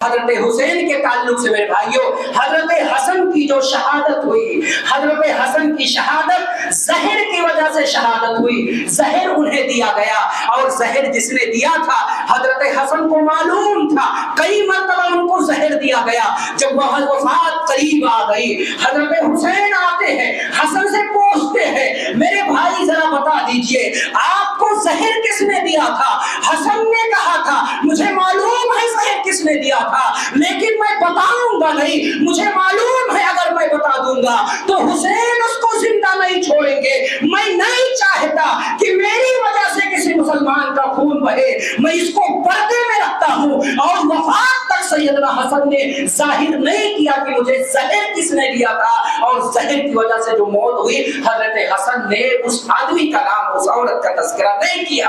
حضرت حسین کے تعلق سے میرے بھائیوں، حضرت حسن کی جو شہادت ہوئی، حضرت حسن کی شہادت زہر کی وجہ سے شہادت ہوئی، زہر انہیں دیا گیا، اور زہر جس نے دیا تھا حضرت حسن کو معلوم تھا، کئی مرتبہ ان کو زہر دیا گیا۔ جب وہ وفات قریب آ گئی، حضرت حسین آتے ہیں، حسن سے پوچھتے ہیں میرے بھائی ذرا بتا دیجئے آپ کو زہر کس نے دیا تھا؟ حسن نے کہا تھا مجھے معلوم ہے زہر کس نے دیا تھا، لیکن میں بتاؤں گا نہیں، مجھے معلوم ہے اگر میں بتا دوں گا تو حسین اس کو زندہ نہیں چھوڑیں گے، میں نہیں چاہتا کہ میری وجہ سے کسی مسلمان کا خون بہے، میں اس کو پردے میں رکھتا ہوں۔ اور وفات تک سیدنا حسن نے ظاہر نہیں کیا کہ مجھے زہر کس نے دیا تھا، اور زہر کی وجہ سے جو موت ہوئی، حضرت حسن نے اس آدمی کا نام، اس عورت کا تذکرہ نہیں کیا۔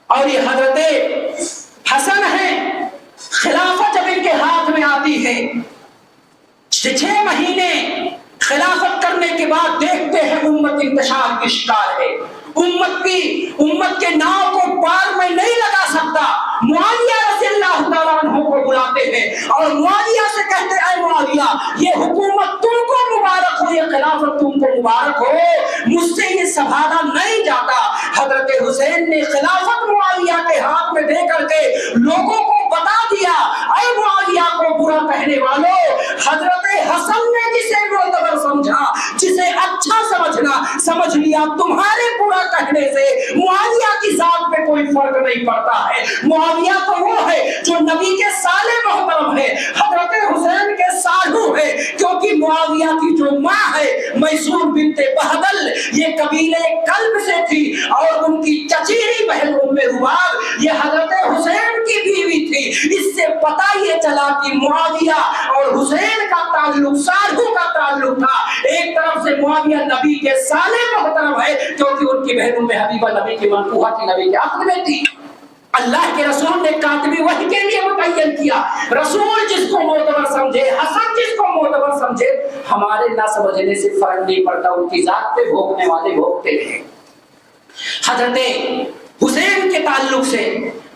اور یہ حضرت حسن ہے، خلافت جب ان کے ہاتھ میں آتی ہے، 6 مہینے خلافت کرنے کے بعد دیکھتے ہیں امت انتشار کی شکار ہے، امت کے ناؤ کو پار میں نہیں لگا سکتا۔ معاویہ رضی اللہ تعالیٰ عنہ کو بلاتے ہیں اور معاویہ سے کہتے اے معاویہ یہ حکومت تم کو مبارک ہو، یہ خلافت تم کو مبارک ہو، مجھ سے یہ سنبھالا نہیں جاتا۔ حضرت حسین نے خلافت معاویہ کے ہاتھ میں دے کر کے لوگوں کو بتا دیا اے معاویہ کو برا کہنے والوں، حضرت حسن نے جسے معتبر سمجھا، جسے اچھا سمجھ لیا، تمہارے برا کہنے سے معاویہ کی ذات پہ کوئی فرق نہیں پڑتا ہے۔ معاویہ تو وہ ہے جو نبی کے سالے محترم ہے، حضرت حسین کے سالو ہے، کیونکہ معاویہ کی جو ماں ہے میسور بنت بہدل، یہ قبیلے کلب سے تھی، اور ان کی چچیری بہن ام رواب یہ حضرت حسین کی بیوی تھی۔ اس سے پتہ یہ چلا کہ معاویہ اور حسین کا تعلق سالو کا تعلق تھا۔ ایک طرف سے معاویہ نبی کے سالے محترم ہے کیونکہ ان کی بہن ام حبیبہ نبی کی منقوہ تھی، نبی کے عقد میں تھی۔ اللہ کے رسول نے کاتبی وحی کے لیے متعین کیا، رسول جس کو معتبر سمجھے، حسن جس کو معتبر سمجھے، ہمارے نہ سمجھنے سے فرق نہیں پڑتا، ان کی ذات پہ بھوکنے والے بھوکتے ہیں۔ حضرت حسین کے تعلق سے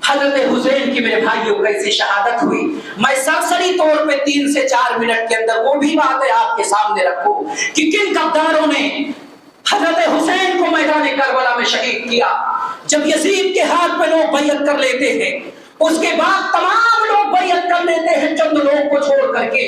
حضرت حسین کی میرے بھائیوں کیسی شہادت ہوئی، میں سرسری طور پہ 3 سے 4 منٹ کے اندر وہ بھی باتیں آپ کے سامنے رکھوں کہ کن غداروں نے حضرت حسین کو میدان کربلا میں شہید کیا۔ جب یزید کے ہاتھ پہ لوگ بیعت کر لیتے ہیں، اس کے بعد تمام لوگ بیعت کر لیتے ہیں چند لوگ کو چھوڑ کر کے،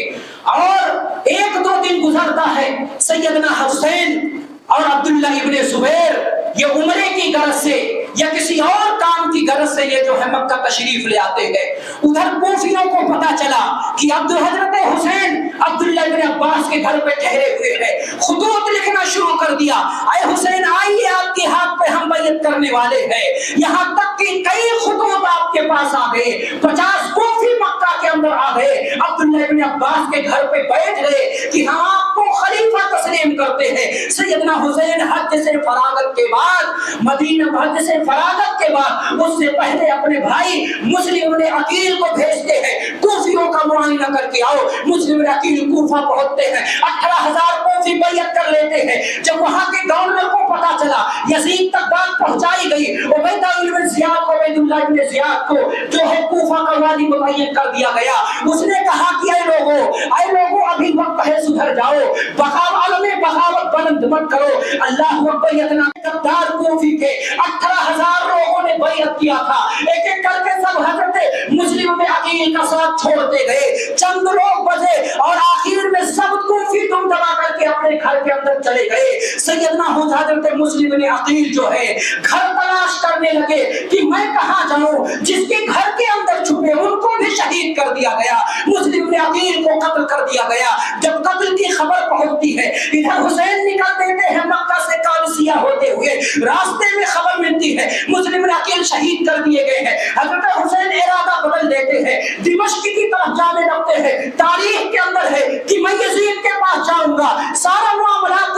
اور 1-2 دن گزرتا ہے، سیدنا حسین اور عبداللہ ابن زبیر یہ عمرے کی غرض سے یا کسی اور کام کی غرض سے یہ جو ہے مکہ تشریف لے آتے ہیں۔ ادھر کوفیوں کو پتا چلا کہ حضرت حسین عبداللہ ابن عباس کے گھر پہ ٹھہرے ہوئے ہیں، خطوط لکھنا شروع کر دیا، اے حسین آئیے آپ کے ہاتھ پہ ہم بیعت کرنے والے ہیں۔ یہاں تک کہ کئی خطوط آپ کے پاس آ گئے، 50 کوفی مکہ کے اندر آ گئے، عبداللہ ابن عباس کے گھر پہ بیٹھ گئے کہ ہم آپ کو خلیفہ تسلیم کرتے ہیں۔ سیدنا حسین حج سے فراغت کے بعد مدینہ، حج سے فراغت کے بعد اس سے پہلے اپنے بھائی مسلم بن عقیل کو بھیجتے ہیں، کوفیوں کا معائنہ کر کے آؤ۔ مسلم بن عقیل کوفہ پہنچتے ہیں، 18,000 کوفی بیعت کر لیتے ہیں۔ جب وہاں کے گورنر کو پتا چلا، یزید تک بات پہنچائی گئی، عبیدہ بن زیاد کو، عبید اللہ بن زیاد کو جو ہے کوفہ کا والی متعین کر دیا گیا۔ اس نے کہا کہ اے لوگوں ابھی وقت ہے، سدھر جاؤ، بغاوت بلند مت کرو۔ اللہ اکبر، اتنا غدار کوفی کے 18,000 لوگوں نے بیعت کیا تھا، ایک ایک کر کے سب حضرت مسلم بن عقیل کا ساتھ چھوڑتے گئے، چند لوگ بچے اور آخر میں سب کوفی دم دبا کر کے اپنے گھر کے اندر چلے گئے۔ سیدنا حضرت مسلم بن عقیل جو ہے گھر تلاش کرنے لگے کہ میں کہاں جاؤں، جس کے گھر کے اندر چھپے ان کو بھی شہید کر دیا گیا، مسلم بن عقیل کو قتل کر دیا گیا۔ جب قتل کی خبر پہنچتی ہے، ادھر حسین نکل دیتے ہیں مکہ سے قادسیہ ہوتے ہوئے، راستے میں خبر ملتی ہے مسلم بن عقیل شہید کر دیے گئے ہیں۔ حضرت حسین ارادہ بدل دیتے ہیں، دمشق کی طرف جانے لگتے ہیں۔ تاریخ کے اندر ہے کہ میں یزید کے پاس جاؤں گا، سارا معاملات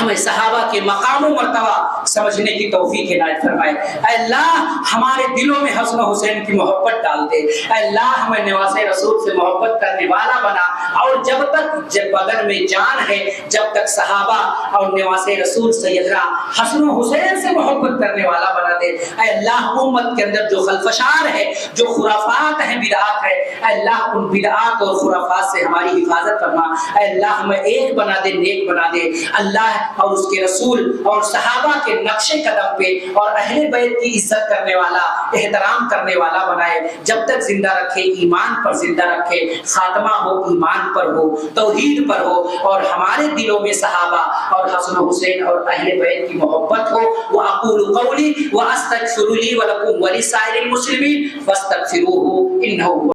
ہمیں صحابہ کے مقام و مرتبہ سمجھنے کی توفیق عنایت فرمائے۔ اے اللہ ہمارے دلوں میں حسن و حسین کی محبت ڈال دے۔ اے اللہ ہمیں نواز رسول سے محبت کرنے والا بنا، اور جب بدن میں جان ہے جب تک صحابہ اور نواز رسول سیدنا حسن و حسین سے محبت کرنے والا بنا دے۔ اے اللہ امت کے اندر جو خلفشار ہے، جو خرافات ہیں، بدعات ہے، اے اللہ ان بدعات اور خرافات سے ہماری حفاظت فرما۔ اے اللہ ہمیں ایک بنا دے، نیک بنا دے۔ اللہ اور اس کے رسول اور صحابہ کے نقش قدم پہ اور اہل بیت کی عزت کرنے والا، احترام کرنے والا بنائے، جب تک زندہ رکھے ایمان پر زندہ رکھے، خاتمہ ہو ایمان پر ہو، توحید پر ہو، اور ہمارے دلوں میں صحابہ اور حسن و حسین اور اہل بیت کی محبت ہو۔ وَأَقُولُ قَوْلِي وَأَسْتَغْفِرُ لِي وَلَكُمْ وَلِسَائِرِ الْمُسْلِمِينَ فَاسْتَغْفِرُوهُ إِنَّهُ